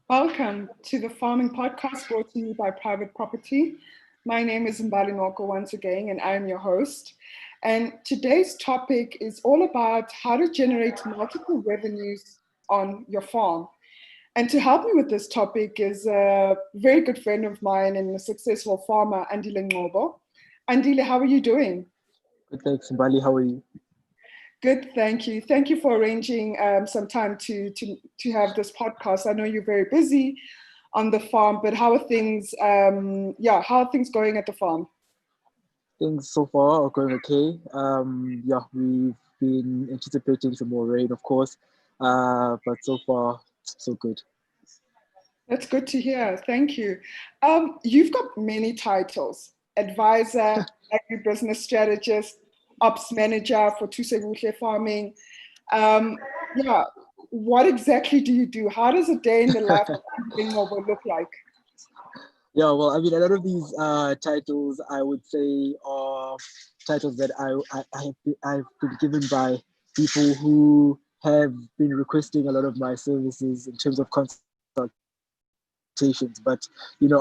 Welcome to the Farming Podcast brought to you by Private Property. My name is Ngcobo once again, and I'm your host. And today's topic is all about how to generate multiple revenues on your farm. And to help me with this topic is a very good friend of mine and a successful farmer, Andile Ngcobo. Andile, how are you doing? Good, thanks, Mbali. How are you? Good, thank you. Thank you for arranging some time to have this podcast. I know you're very busy on the farm, but how are things? How are things going at the farm? Things so far are going okay. We've been anticipating some more rain, of course, but so far so good. That's good to hear. Thank you. You've got many titles: advisor, agribusiness strategist, ops manager for Tusokuhle farming. Um, yeah, what exactly do you do? How does a day in the life of Ngcobo look like? Yeah, well, I mean, a lot of these titles, I would say, are titles that I've been given by people who have been requesting a lot of my services in terms of consultations. But,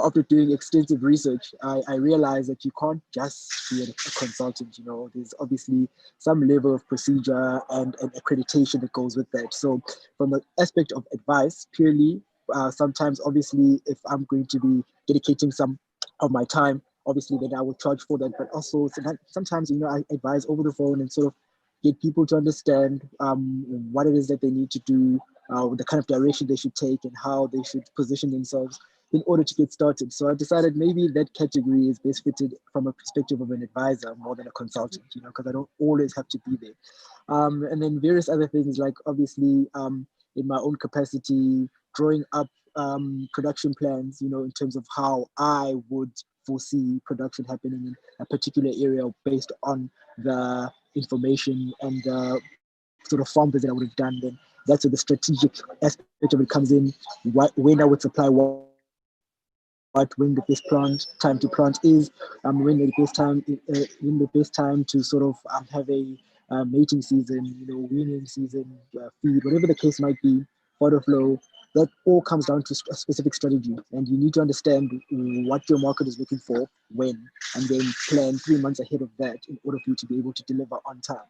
after doing extensive research, I realized that you can't just be a consultant. There's obviously some level of procedure and accreditation that goes with that. So from the aspect of advice, purely, sometimes obviously if I'm going to be dedicating some of my time, obviously then I will charge for that. But also sometimes, I advise over the phone and sort of get people to understand what it is that they need to do, the kind of direction they should take, and how they should position themselves in order to get started. So I decided maybe that category is best fitted from a perspective of an advisor more than a consultant, because I don't always have to be there. And then various other things like obviously in my own capacity, drawing up production plans, in terms of how I would foresee production happening in a particular area based on the information and the sort of farm visit I would have done. Then that's where the strategic aspect of it comes in. When I would supply when the best time to plant is, when the best time to sort of have a mating season, weaning season, feed, whatever the case might be, fodder flow. That all comes down to a specific strategy, and you need to understand what your market is looking for, when, and then plan 3 months ahead of that in order for you to be able to deliver on time.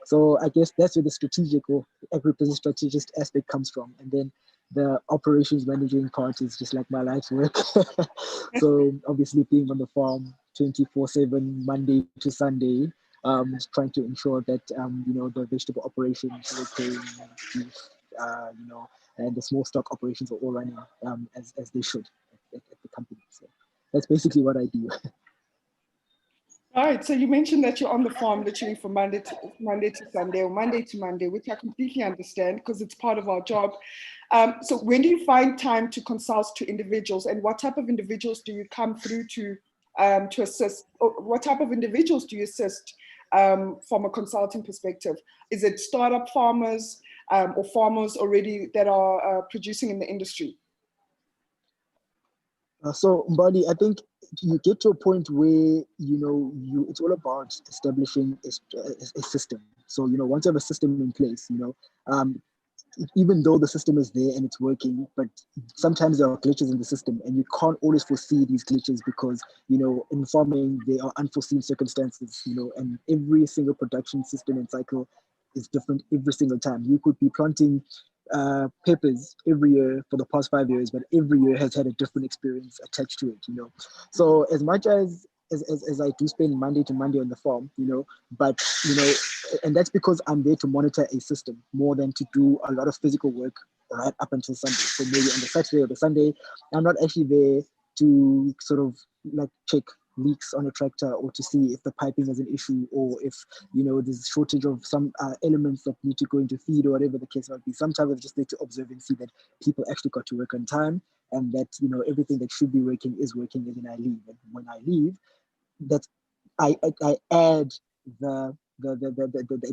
So I guess that's where the strategic or agribusiness strategist aspect comes from. And then the operations managing part is just like my life's work. So obviously being on the farm 24/7, Monday to Sunday, trying to ensure that, the vegetable operations, okay, beef, and the small stock operations are all running as they should at the company. So that's basically what I do. All right, so you mentioned that you're on the farm literally from Monday to Sunday or Monday to Monday, which I completely understand because it's part of our job. So when do you find time to consult to individuals, and what type of individuals do you come through to assist? Or what type of individuals do you assist from a consulting perspective? Is it startup farmers or farmers already that are producing in the industry? So, Mbali, I think you get to a point where it's all about establishing a system. So, once you have a system in place, um, even though the system is there and it's working, but sometimes there are glitches in the system, and you can't always foresee these glitches because in farming there are unforeseen circumstances, and every single production system and cycle is different every single time. You could be planting peppers every year for the past 5 years, but every year has had a different experience attached to it. So as much as I do spend Monday to Monday on the farm, but and that's because I'm there to monitor a system more than to do a lot of physical work right up until Sunday. So maybe on the Saturday or the Sunday, I'm not actually there to sort of like check leaks on a tractor or to see if the piping is an issue, or if there's a shortage of some elements that need to go into feed or whatever the case might be. Sometimes I just need to observe and see that people actually got to work on time, and that everything that should be working is working, and then I leave. And when I leave, that I add the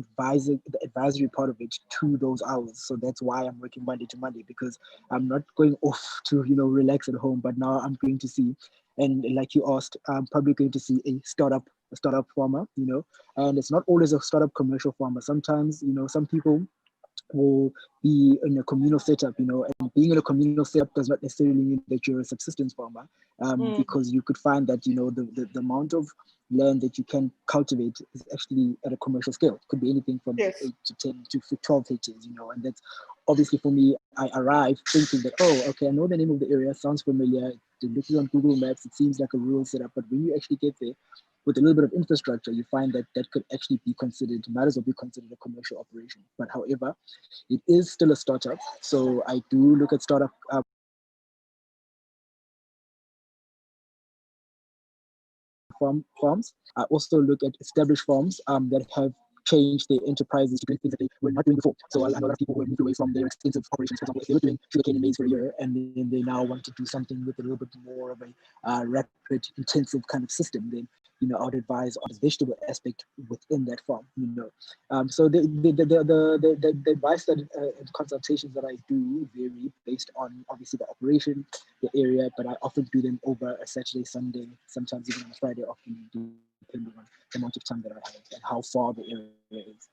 advisory part of it to those hours. So that's why I'm working Monday to Monday, because I'm not going off to relax at home, but now I'm going to see, and like you asked, I'm probably going to see a startup farmer, and it's not always a startup commercial farmer. Sometimes some people will be in a communal setup, you know, and being in a communal setup does not necessarily mean that you're a subsistence farmer, because you could find that, you know, the amount of land that you can cultivate is actually at a commercial scale. It could be anything from Yes. 8 to 10 to 12 hectares, you know, and that's obviously for me, I arrived thinking that, oh, okay, I know the name of the area, sounds familiar. Looking on Google Maps, it seems like a rural setup, but when you actually get there, with a little bit of infrastructure, you find that that could actually be considered, might as well be considered a commercial operation. But however, it is still a startup. So I do look at startup farms. I also look at established farms that have changed their enterprises to doing things that they were not doing before. So I know a lot of people who have moved away from their extensive operations. For example, if they were doing sugarcane and maize for a year, and then they now want to do something with a little bit more of a rapid, intensive kind of system, then, you know, I would advise on this vegetable aspect within that farm. You know, so the advice that and consultations that I do vary based on obviously the operation, the area, but I often do them over a Saturday, Sunday, sometimes even on a Friday afternoon, depending on the amount of time that I have and how far the area is.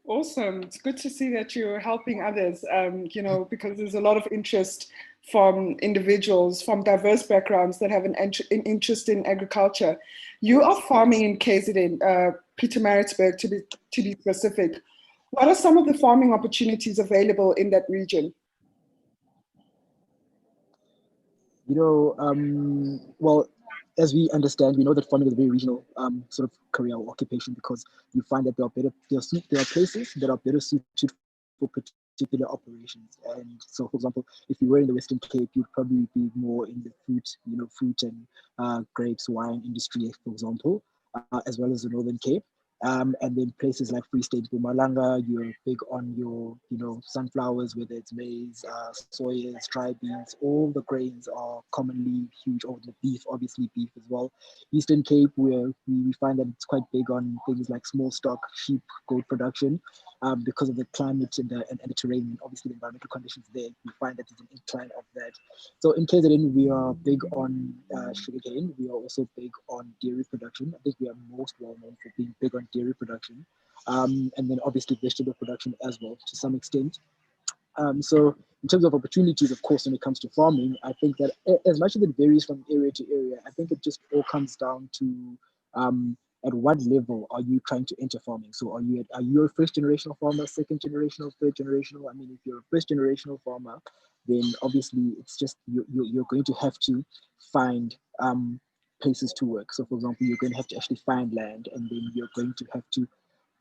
Awesome. It's good to see that you're helping others, you know, because there's a lot of interest from individuals from diverse backgrounds that have an interest in agriculture. You are farming in KZN, Pietermaritzburg to be specific. What are some of the farming opportunities available in that region? You know, well, as we understand, we know that farming is a very regional sort of career or occupation, because you find that there are places that are better suited for particular operations. And so, for example, if you were in the Western Cape, you'd probably be more in the fruit and grapes, wine industry, for example, as well as the Northern Cape. And then places like Free State, Bumalanga, you're big on your, you know, sunflowers, whether it's maize, soyas, dry beans, all the grains are commonly huge. Or the beef, obviously beef as well. Eastern Cape, where we find that it's quite big on things like small stock, sheep, goat production, because of the climate and the terrain, and obviously the environmental conditions there. We find that there's an incline of that. So in KZN, we are big on sugarcane. We are also big on dairy production. I think we are most well known for being big on dairy production, and then obviously vegetable production as well to some extent. So in terms of opportunities, of course, when it comes to farming, I think that as much as it varies from area to area, I think it just all comes down to at what level are you trying to enter farming? So are you a first generational farmer, second generational, third generational? I mean, if you're a first generational farmer, then obviously it's just you're going to have to find places to work. So for example, you're going to have to actually find land, and then you're going to have to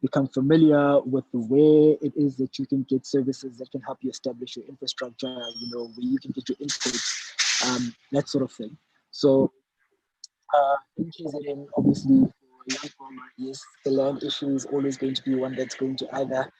become familiar with the way it is that you can get services that can help you establish your infrastructure, you know, where you can get your inputs, that sort of thing. So in KZN, obviously, for a young farmer, yes, the land issue is always going to be one that's going to either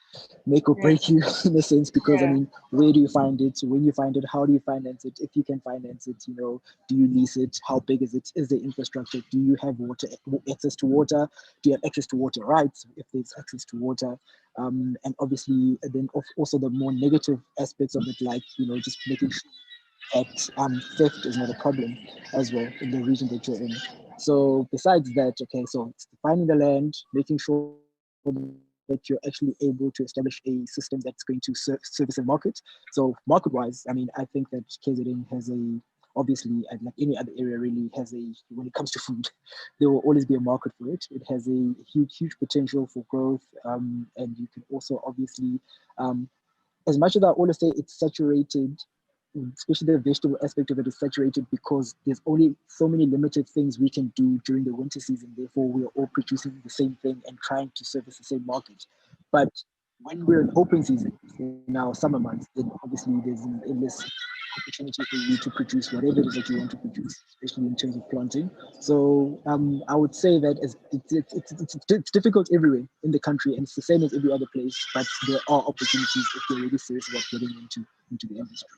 make or Yeah, break you in a sense, because I yeah. mean, where do you find it? When you find it, how do you finance it? If you can finance it, you know, do you lease it? How big is it? Is the infrastructure? Do you have water, access to water? Do you have access to water rights if there's access to water? And obviously then also the more negative aspects of it, like, you know, just making sure that theft is not a problem as well in the region that you're in. So besides that, okay, so it's finding the land, making sure that you're actually able to establish a system that's going to service a market. So market-wise, I mean, I think that KZN has a, obviously, like any other area really has a, when it comes to food, there will always be a market for it. It has a huge potential for growth, and you can also obviously, as much as I always say it's saturated, especially the vegetable aspect of it is saturated, because there's only so many limited things we can do during the winter season. Therefore, we are all producing the same thing and trying to service the same market. But when we're in open season, in our summer months, then obviously there's an endless opportunity for you to produce whatever it is that you want to produce, especially in terms of planting. So I would say that it's difficult everywhere in the country, and it's the same as every other place. But there are opportunities if you're really serious about getting into the industry.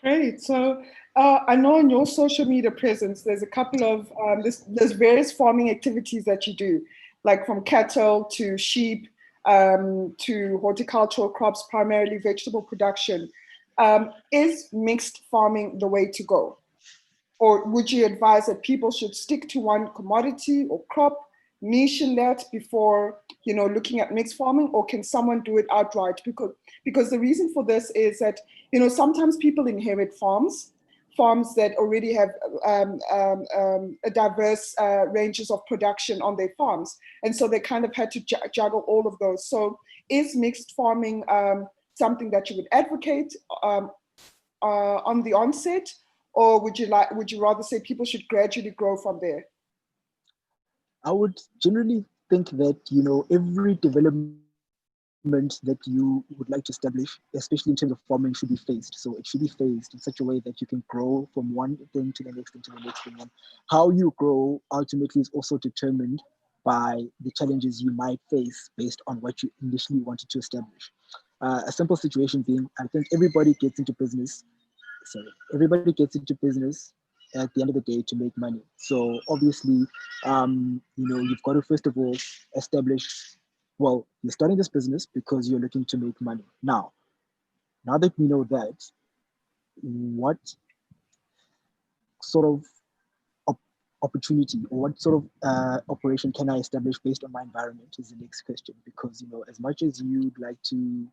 Great. So I know on your social media presence, there's a couple of there's various farming activities that you do, like from cattle to sheep to horticultural crops, primarily vegetable production. Is mixed farming the way to go, or would you advise that people should stick to one commodity or crop? niche in that before, you know, looking at mixed farming, or can someone do it outright? Because the reason for this is that, you know, sometimes people inherit farms that already have a diverse ranges of production on their farms. And so they kind of had to juggle all of those. So is mixed farming something that you would advocate on the onset, or would you rather say people should gradually grow from there? I would generally think that, you know, every development that you would like to establish, especially in terms of farming, should be phased. So it should be phased in such a way that you can grow from one thing to the next thing to the next thing. And how you grow ultimately is also determined by the challenges you might face based on what you initially wanted to establish. A simple situation being, I think everybody gets into business. Sorry, everybody gets into business at the end of the day to make money. So obviously, you know, you've got to first of all establish, well, you're starting this business because you're looking to make money. Now that we know that, what sort of opportunity or what sort of operation can I establish based on my environment is the next question. Because, you know, as much as you'd like to,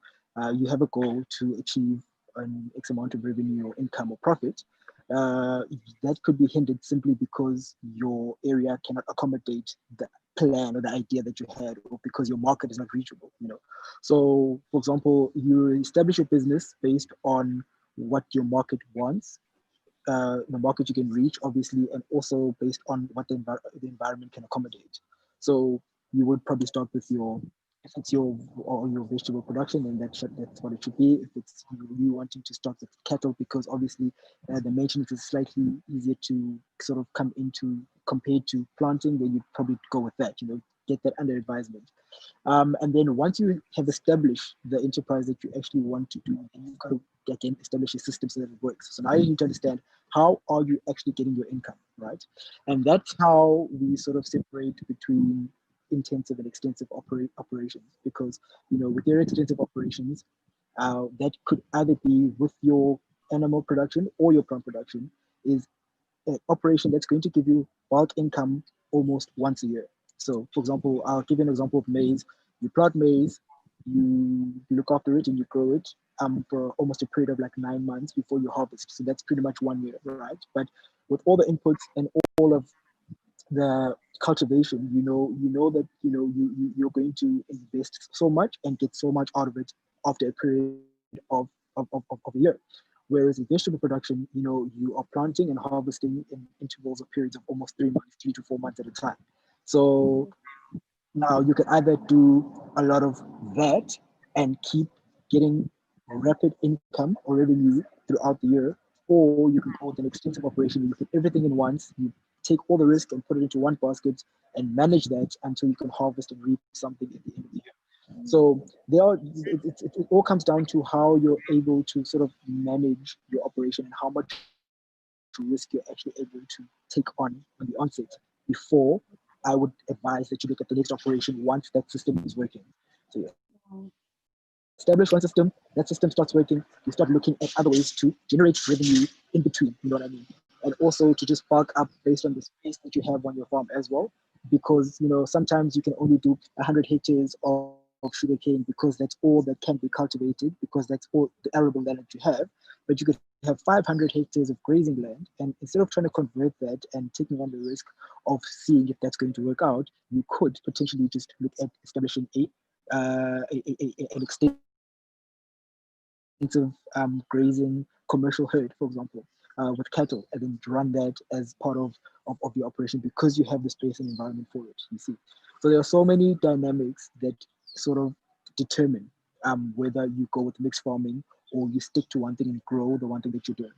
you have a goal to achieve an X amount of revenue or income or profit, that could be hindered simply because your area cannot accommodate the plan or the idea that you had, or because your market is not reachable, you know. So for example, you establish a business based on what your market wants, the market you can reach, obviously, and also based on what the environment can accommodate. So you would probably start with your, if it's your vegetable production, then that's what it should be. If it's you wanting to start with cattle, because obviously the maintenance is slightly easier to sort of come into compared to planting, then you'd probably go with that. You know, get that under advisement. And then once you have established the enterprise that you actually want to do, then you've got to again establish a system so that it works. So now you need to understand, how are you actually getting your income, right? And that's how we sort of separate between intensive and extensive operations. Because, you know, with your extensive operations, that could either be with your animal production or your plant production, is an operation that's going to give you bulk income almost once a year. So, for example, I'll give you an example of maize. You plant maize, you look after it, and you grow it for almost a period of like 9 months before you harvest. So that's pretty much 1 year, right? But with all the inputs and all of the cultivation, you know that you're going to invest so much and get so much out of it after a period of a year. Whereas in vegetable production, you know, you are planting and harvesting in intervals of periods of almost 3 months, 3 to 4 months at a time. So now you can either do a lot of that and keep getting rapid income or revenue throughout the year, or you can go with an extensive operation where you put everything in once, you take all the risk and put it into one basket and manage that until you can harvest and reap something at the end of the year. So it all comes down to how you're able to sort of manage your operation and how much risk you're actually able to take on the onset before I would advise that you look at the next operation once that system is working. So you establish one system, that system starts working, you start looking at other ways to generate revenue in between, you know what I mean? And also to just bulk up based on the space that you have on your farm as well. Because, you know, sometimes you can only do 100 hectares of sugarcane because that's all that can be cultivated, because that's all the arable land that you have. But you could have 500 hectares of grazing land, and instead of trying to convert that and taking on the risk of seeing if that's going to work out, you could potentially just look at establishing an extensive grazing commercial herd, for example, with cattle, and then run that as part of your operation because you have the space and environment for it, you see. So there are so many dynamics that sort of determine whether you go with mixed farming or you stick to one thing and grow the one thing that you're doing.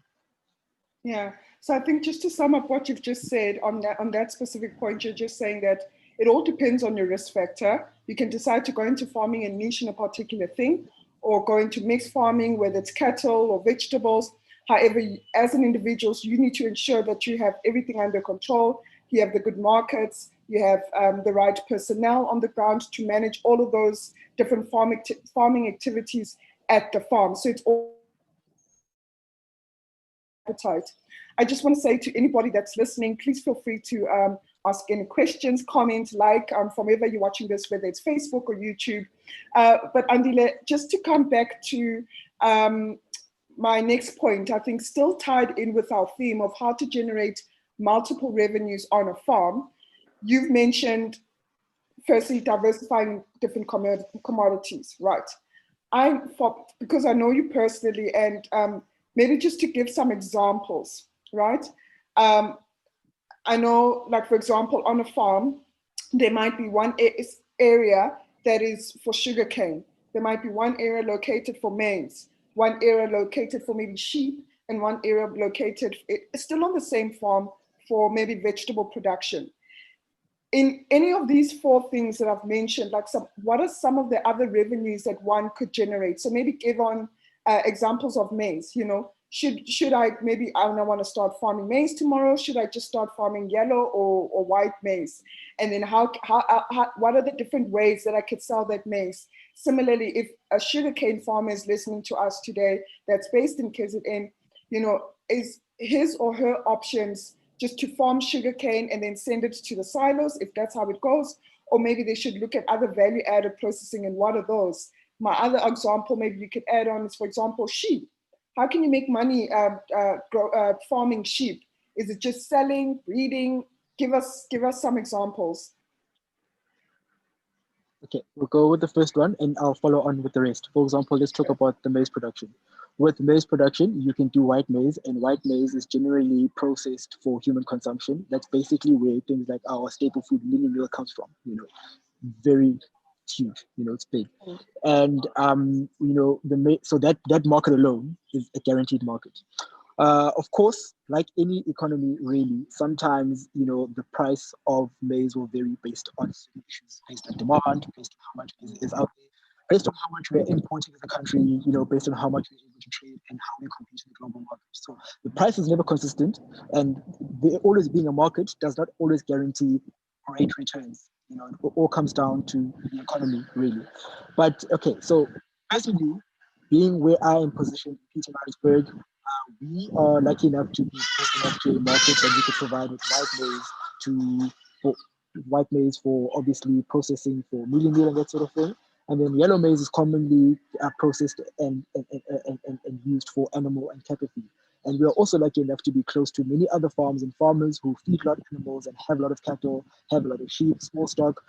Yeah. So I think just to sum up what you've just said on that specific point, you're just saying that it all depends on your risk factor. You can decide to go into farming and niche in a particular thing, or go into mixed farming, whether it's cattle or vegetables. However, as an individual, you need to ensure that you have everything under control. You have the good markets. You have the right personnel on the ground to manage all of those different farming activities at the farm. So it's all appetite. I just want to say to anybody that's listening, please feel free to ask any questions, comments, from wherever you're watching this, whether it's Facebook or YouTube. But Andile, just to come back to my next point, I think still tied in with our theme of how to generate multiple revenues on a farm, you've mentioned, firstly, diversifying different commodities, right? Because I know you personally, and maybe just to give some examples, right? I know, like, for example, on a farm, there might be one area that is for sugarcane. There might be one area located for maize, one area located for maybe sheep, and one area located, still on the same farm, for maybe vegetable production. In any of these four things that I've mentioned, like, what are some of the other revenues that one could generate? So maybe give on examples of maize. Should I want to start farming maize tomorrow? Should I just start farming yellow or white maize? And then what are the different ways that I could sell that maize? Similarly, if a sugarcane farmer is listening to us today that's based in KZN, is his or her options just to farm sugarcane and then send it to the silos, if that's how it goes, or maybe they should look at other value-added processing, and what are those? My other example, maybe you could add on, is, for example, sheep. How can you make money farming sheep? Is it just selling, breeding? Give us some examples. Okay, we'll go with the first one and I'll follow on with the rest. For example, let's talk about the maize production. With maize production, you can do white maize, and white maize is generally processed for human consumption. That's basically where things like our staple food, mini meal, comes from. Very huge. It's big, and so that market alone is a guaranteed market. Of course, like any economy, really, sometimes the price of maize will vary based on issues, based on demand, based on how much maize is out there, based on how much we're importing as a country, based on how much we're able to trade and how we compete in the global market. So the price is never consistent, and there always being a market does not always guarantee great returns. It all comes down to the economy, really. But okay, so basically, being where I am positioned in Pietermaritzburg, we are lucky enough to be close enough to a market that we could provide with white maize for obviously processing for milling meal and that sort of thing. And then yellow maize is commonly processed and used for animal and cattle feed. And we are also lucky enough to be close to many other farms and farmers who feed a lot of animals and have a lot of cattle, have a lot of sheep, small stock.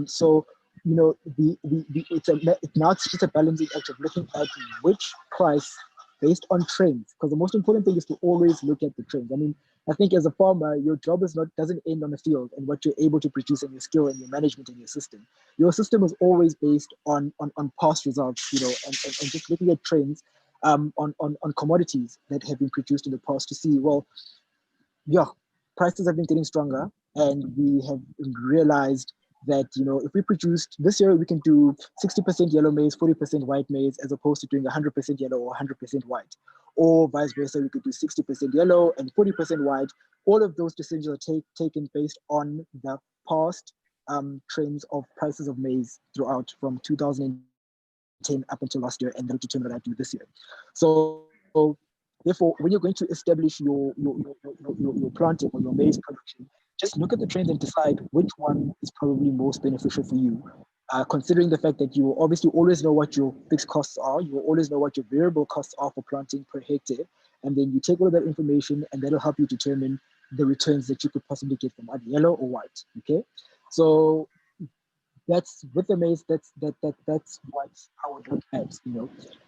So it's just a balancing act of looking at which price based on trends, because the most important thing is to always look at the trends. I mean, I think as a farmer, your job doesn't end on the field and what you're able to produce and your skill and your management and your system. Your system is always based on past results, and just looking at trends on commodities that have been produced in the past to see, well, yeah, prices have been getting stronger, and we have realized that if we produced this year, we can do 60% yellow maize, 40% white maize, as opposed to doing 100% yellow or 100% white, or vice versa. We could do 60% yellow and 40% white. All of those decisions are taken based on the past trends of prices of maize throughout from 2010 up until last year, and that'll determine what I do this year. So therefore, when you're going to establish your planting or your maize production, just look at the trends and decide which one is probably most beneficial for you. Considering the fact that you will obviously always know what your fixed costs are, you will always know what your variable costs are for planting per hectare, and then you take all of that information, and that'll help you determine the returns that you could possibly get from either yellow or white. Okay, so that's with the maize. That's what I would look at,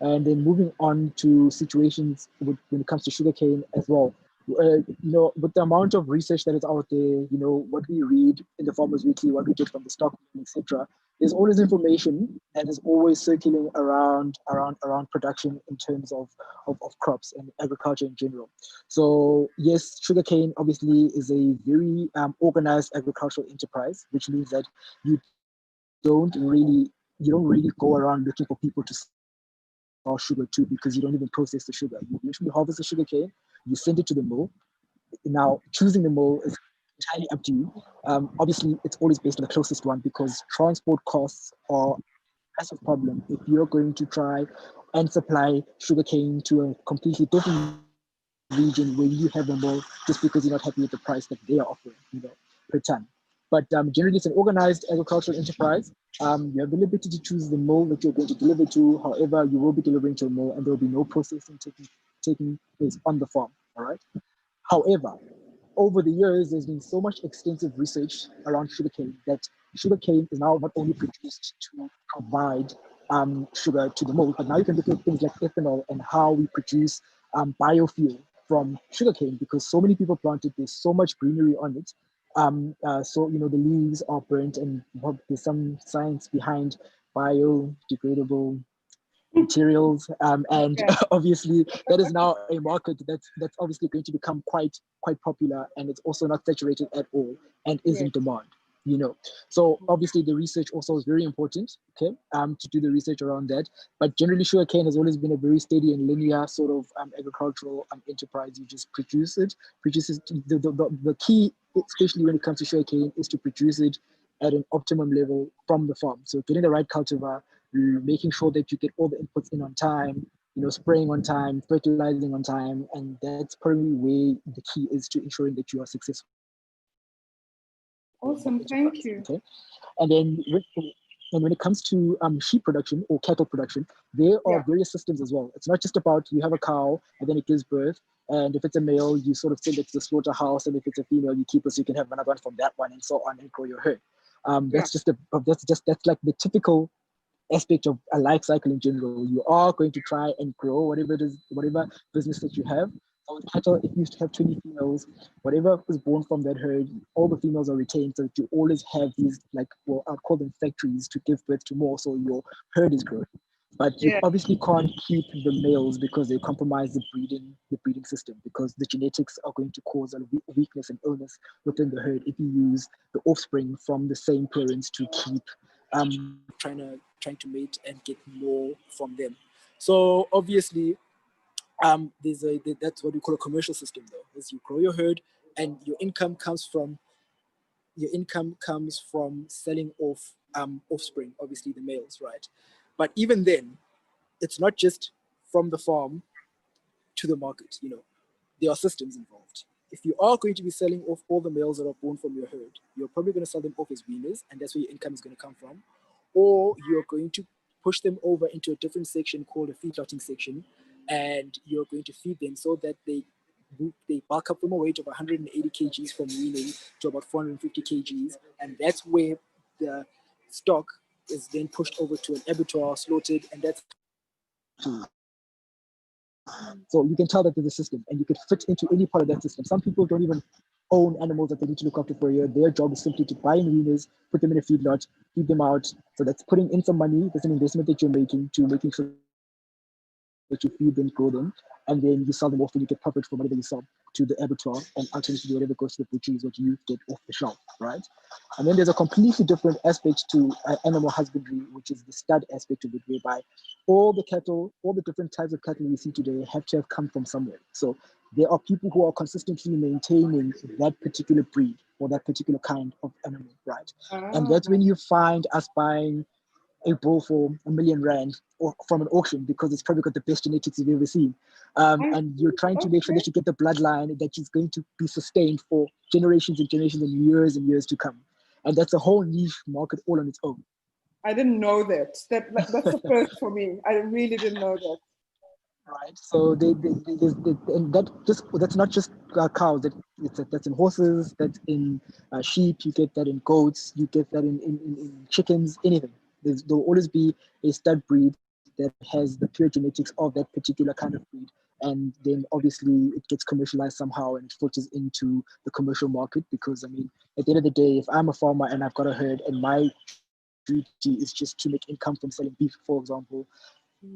and then moving on to situations when it comes to sugarcane as well. With the amount of research that is out there, what we read in the Farmers Weekly, what we get from the stock, etc., there's always information that is always circulating around production in terms of crops and agriculture in general. So yes, sugarcane obviously is a very organized agricultural enterprise, which means that you don't really go around looking for people to sell sugar to, because you don't even process the sugar. You usually harvest the sugar cane, you send it to the mill. Now, choosing the mill is entirely up to you. Obviously, it's always based on the closest one, because transport costs are a massive problem if you're going to try and supply sugarcane to a completely different region where you have a mill, just because you're not happy with the price that they are offering. per ton. But generally, it's an organized agricultural enterprise. You have the liberty to choose the mill that you're going to deliver to. However, you will be delivering to a mill, and there will be no processing taking place on the farm. All right. However, over the years, there's been so much extensive research around sugarcane that sugarcane is now not only produced to provide sugar to the mill, but now you can look at things like ethanol and how we produce biofuel from sugarcane, because so many people plant it, there's so much greenery on it. So, the leaves are burnt, and there's some science behind biodegradable materials, and Yeah. obviously that is now a market that's obviously going to become quite popular, and it's also not saturated at all and is Yeah. in demand. So obviously the research also is very important, okay, to do the research around that. But generally, sugarcane has always been a very steady and linear sort of agricultural enterprise. You just produces the key, especially when it comes to sugarcane, is to produce it at an optimum level from the farm. So getting the right cultivar, making sure that you get all the inputs in on time, spraying on time, fertilizing on time, and that's probably where the key is to ensuring that you are successful in that Awesome. enterprise. Thank you. Okay, and then when it comes to sheep production or cattle production, there are Yeah. various systems as well. It's not just about you have a cow and then it gives birth, and if it's a male, you sort of send it to the slaughterhouse, and if it's a female, you keep it so you can have another one from that one, and so on, and grow your herd. Yeah. That's like the typical aspect of a life cycle in general. You are going to try and grow whatever it is, whatever business that you have. So with cattle, if you have 20 females, whatever is born from that herd, all the females are retained, so that you always have these, like, well, I'd call them factories to give birth to more, so your herd is growing. But you Yeah. obviously can't keep the males because they compromise the breeding system, because the genetics are going to cause a weakness and illness within the herd if you use the offspring from the same parents to keep trying to mate and get more from them. So obviously, that's what we call a commercial system, though, is you grow your herd, and your income comes from selling off offspring, obviously the males, right? But even then, it's not just from the farm to the market. There are systems involved. If you are going to be selling off all the males that are born from your herd, you're probably going to sell them off as weaners, and that's where your income is going to come from. Or you're going to push them over into a different section called a feedlotting section, and you're going to feed them so that they bulk up from a weight of 180 kgs from weaning to about 450 kgs, and that's where the stock is then pushed over to an abattoir, slaughtered, and that's so you can tell that there's a system, and you could fit into any part of that system. Some people don't even own animals that they need to look after for a year. Their job is simply to buy in weaners, put them in a feedlot, feed them out. So that's putting in some money. That's an investment that you're making to making sure that you feed them, grow them, and then you sell them off, and you get profit from whatever you sell to the abattoir, and ultimately whatever goes to the butcher is what you get off the shelf, right? And then there's a completely different aspect to animal husbandry, which is the stud aspect of it, whereby all the cattle, all the different types of cattle we see today have to have come from somewhere. So there are people who are consistently maintaining that particular breed or that particular kind of animal, right? And Ah, that's when you find us buying a bull for R1,000,000 or from an auction, because it's probably got the best genetics you've ever seen. I And you're trying to make sure okay. that you get the bloodline that is going to be sustained for generations and generations and years to come. And that's a whole niche market all on its own. I didn't know that. That's the first for me. I really didn't know that. Right. So and that's not just cows. That's in horses. That's in sheep. You get that in goats. You get that in chickens. Anything. There'll always be a stud breed that has the pure genetics of that particular kind of breed, and then obviously it gets commercialized somehow and it filters into the commercial market. Because I mean, at the end of the day, if I'm a farmer and I've got a herd and my duty is just to make income from selling beef, for example,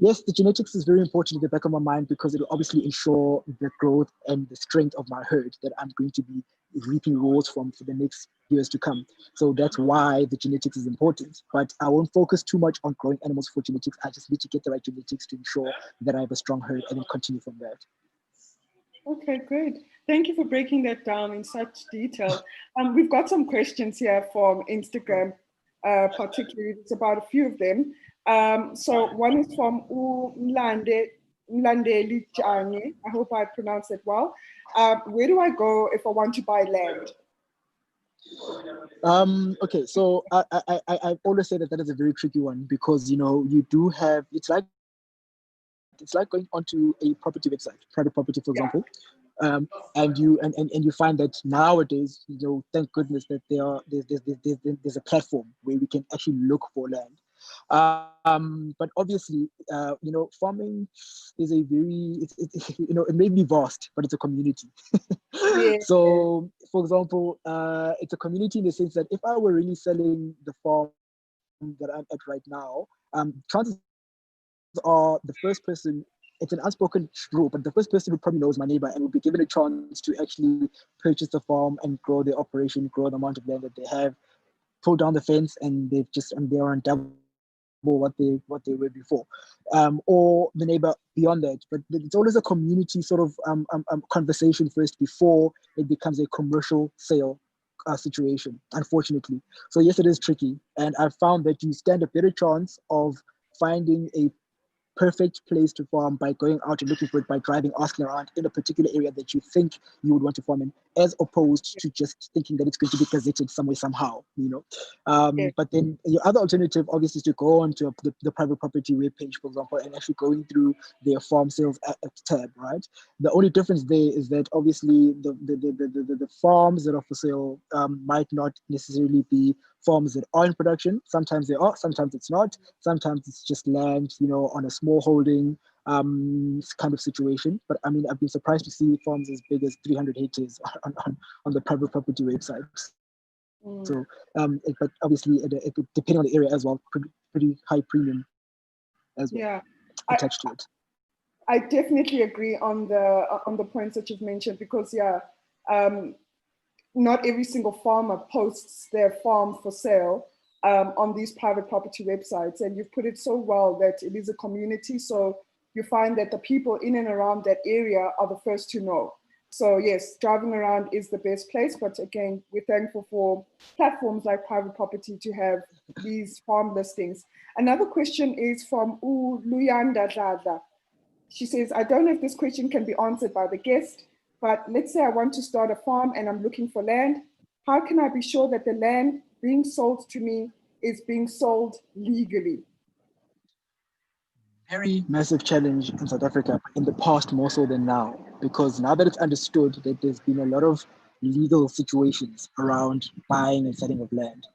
yes, the genetics is very important in the back of my mind, because it will obviously ensure the growth and the strength of my herd that I'm going to be reaping rewards from for the next years to come. So that's why the genetics is important. But I won't focus too much on growing animals for genetics. I just need to get the right genetics to ensure that I have a strong herd, and then continue from that. Okay, great. Thank you for breaking that down in such detail. We've got some questions here from Instagram, particularly. It's about a few of them. So one is from Mlandeli Chanye. I hope I pronounced it well. Where do I go if I want to buy land? Okay, so I always say that that is a very tricky one because you do have it's like going onto a property website, private property, for Yeah. example, and you find that nowadays, thank goodness that there's a platform where we can actually look for land. But obviously, farming is a very it may be vast, but it's a community. Yeah. So, for example, it's a community in the sense that if I were really selling the farm that I'm at right now, chances are the first person, it's an unspoken rule, but the first person who probably knows my neighbor and will be given a chance to actually purchase the farm and grow their operation, grow the amount of land that they have, pull down the fence, and they're on double what they were before, or the neighbor beyond that. But it's always a community sort of conversation first before it becomes a commercial sale situation, unfortunately. So yes, it is tricky, and I've found that you stand a better chance of finding a perfect place to farm by going out and looking for it, by driving, asking around in a particular area that you think you would want to farm in, as opposed to just thinking that it's going to be gazetted somewhere somehow. Yeah. But then your other alternative, obviously, is to go onto the private property webpage, for example, and actually going through their farm sales tab, right? The only difference there is that obviously the farms that are for sale might not necessarily be farms that are in production. Sometimes they are, sometimes it's not. Sometimes it's just land, on a small holding kind of situation. But I mean, I've been surprised to see farms as big as 300 hectares on the private property website. So, but obviously, depending on the area as well, pretty high premium as well Yeah. I, attached to it. I definitely agree on the points that you've mentioned because um, not every single farmer posts their farm for sale on these private property websites. And you've put it so well that it is a community. So you find that the people in and around that area are the first to know. So yes, driving around is the best place. But again, we're thankful for platforms like private property to have these farm listings. Another question is from Luyanda Dladla. She says, I don't know if this question can be answered by the guest, but let's say I want to start a farm and I'm looking for land. How can I be sure that the land being sold to me is being sold legally? Very massive challenge in South Africa, in the past more so than now, because now that it's understood that there's been a lot of legal situations around buying and selling of land.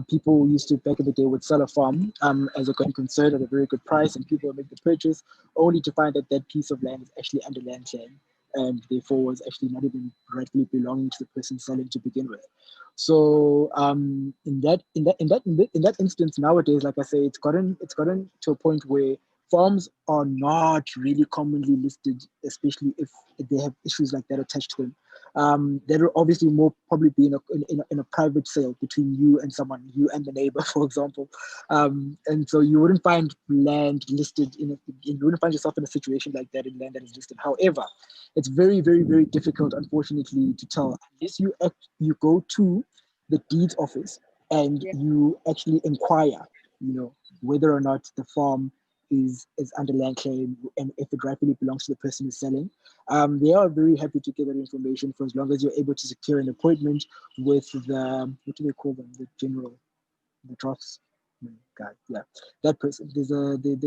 People used to, back in the day, would sell a farm as a going concern at a very good price, and people would make the purchase, only to find that that piece of land is actually under land claim, and therefore was actually not even rightfully belonging to the person selling to begin with. So in that instance, nowadays, like I say, it's gotten to a point where farms are not really commonly listed, especially if they have issues like that attached to them. There will obviously more probably be in a private sale between you and someone, you and the neighbor, for example. And so you wouldn't find land listed you wouldn't find yourself in a situation like that in land that is listed. However, it's very, very, very difficult, unfortunately, to tell unless you go to the deeds office and Yeah, you actually inquire, whether or not the farm is under land claim and if it rightfully belongs to the person who's selling. They are very happy to give that information for as long as you're able to secure an appointment with the, what do they call them? The drafts guy. Yeah, that person. But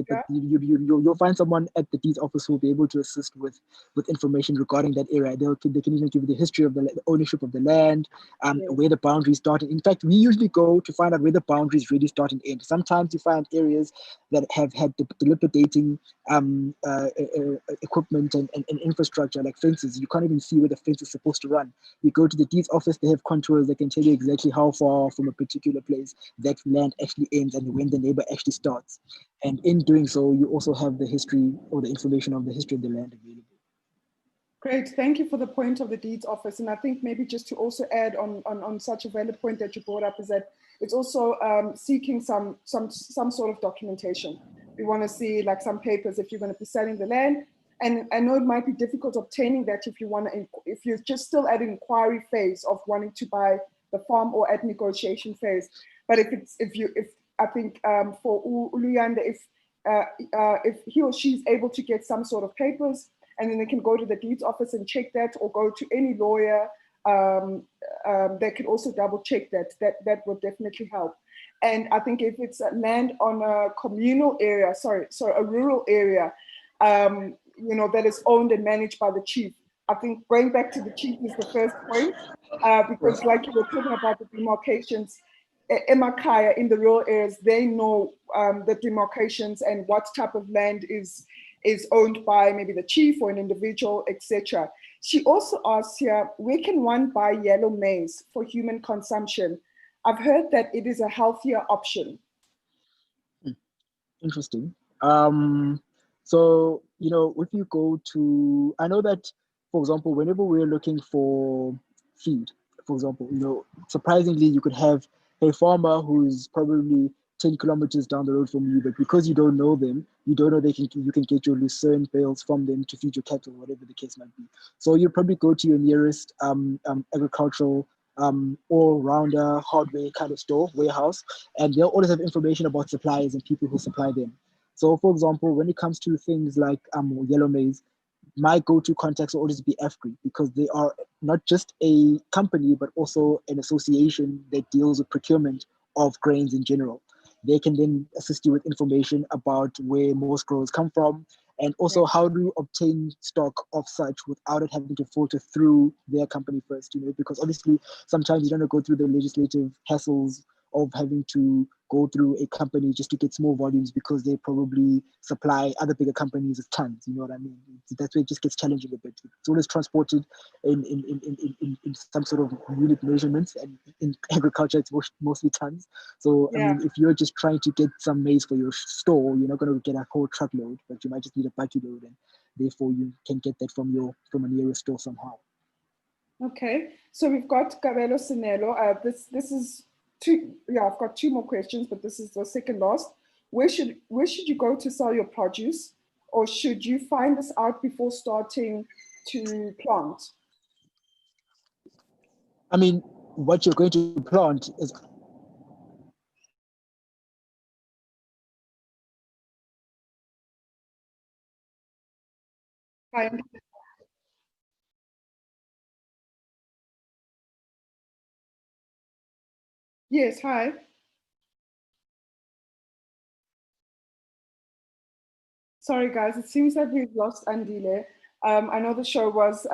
yeah, you'll find someone at the deeds office who will be able to assist with information regarding that area. They can even give you the history of the ownership of the land, yes, where the boundaries start. In fact, we usually go to find out where the boundaries really start and end. Sometimes you find areas that have had dilapidating equipment and infrastructure like fences. You can't even see where the fence is supposed to run. You go to the deeds office, they have contours that can tell you exactly how far from a particular place that land actually ends and when the neighbor actually starts. And in doing so, you also have the history or the information of the history of the land available. great. Thank you for the point of the deeds office. And I think maybe just to also add on such a valid point that you brought up is that it's also seeking some sort of documentation. We want to see like some papers if you're going to be selling the land. And I know it might be difficult obtaining that if you're just still at an inquiry phase of wanting to buy the farm or at negotiation phase. But if I think for Uluyanda, if he or she is able to get some sort of papers, and then they can go to the deeds office and check that, or go to any lawyer they can also double check that would definitely help. And I think if it's land on a communal area, a rural area, that is owned and managed by the chief, I think going back to the chief is the first point, because like you were talking about the demarcations, Emakaya in the rural areas, they know the demarcations and what type of land is owned by maybe the chief or an individual, etc. She also asks here, where can one buy yellow maize for human consumption? I've heard that it is a healthier option. Interesting. So, if you go to, I know that, for example, whenever we're looking for feed, for example, surprisingly, you could have a farmer who's probably 10 kilometers down the road from you, but because you don't know them, you don't know you can get your lucerne bales from them to feed your cattle, whatever the case might be. So you probably go to your nearest agricultural all-rounder hardware kind of store, warehouse, and they'll always have information about suppliers and people who supply them. So, for example, when it comes to things like yellow maize, my go-to contacts will always be Agri, because they are not just a company, but also an association that deals with procurement of grains in general. They can then assist you with information about where most growers come from, and also how to obtain stock of such without it having to filter through their company first, because obviously sometimes you don't go through the legislative hassles of having to go through a company just to get small volumes, because they probably supply other bigger companies with tons. You know what I mean? That's where it just gets challenging a bit. It's always transported in some sort of unit measurements, and in agriculture it's mostly tons. So I mean, if you're just trying to get some maize for your store, you're not going to get a whole truckload, but you might just need a bucket load, and therefore you can get that from a nearest store somehow. Okay, so we've got Kabelo Sinelo. This is two. Yeah, I've got two more questions, but this is the second last. Where should you go to sell your produce, or should you find this out before starting to plant? I mean, what you're going to plant is Yes, hi. Sorry, guys. It seems that we've lost Andile. I know the show was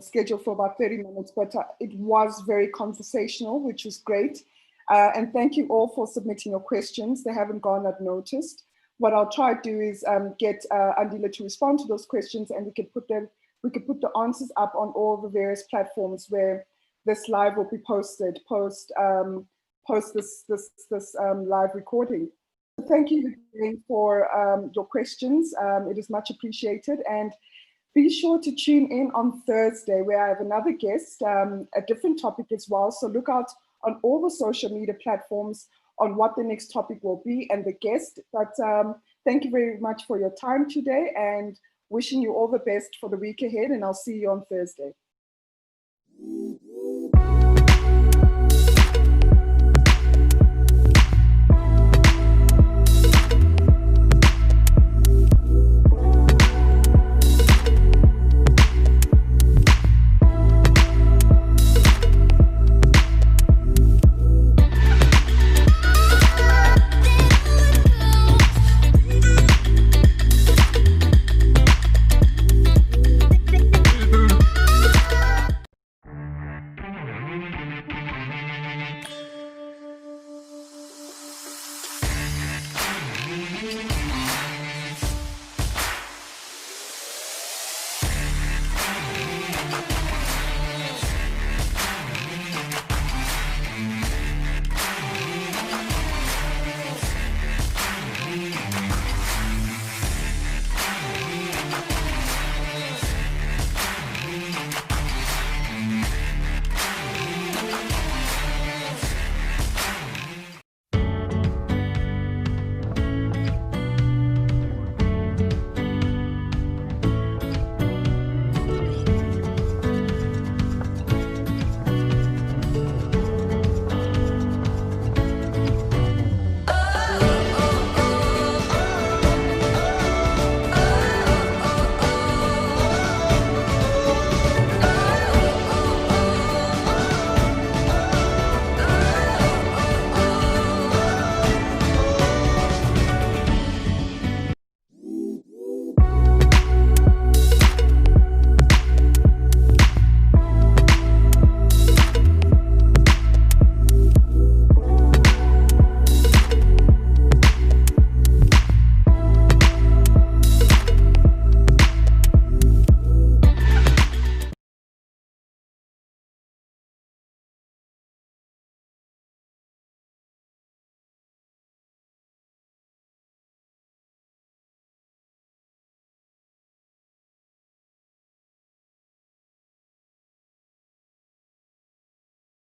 scheduled for about 30 minutes, but it was very conversational, which was great. And thank you all for submitting your questions. They haven't gone unnoticed. What I'll try to do is get Andile to respond to those questions, and we could put the answers up on all the various platforms where this live will be posted post this live recording. Thank you again for your questions. It is much appreciated. And be sure to tune in on Thursday, where I have another guest, a different topic as well. So look out on all the social media platforms on what the next topic will be and the guest. But thank you very much for your time today, and wishing you all the best for the week ahead. And I'll see you on Thursday.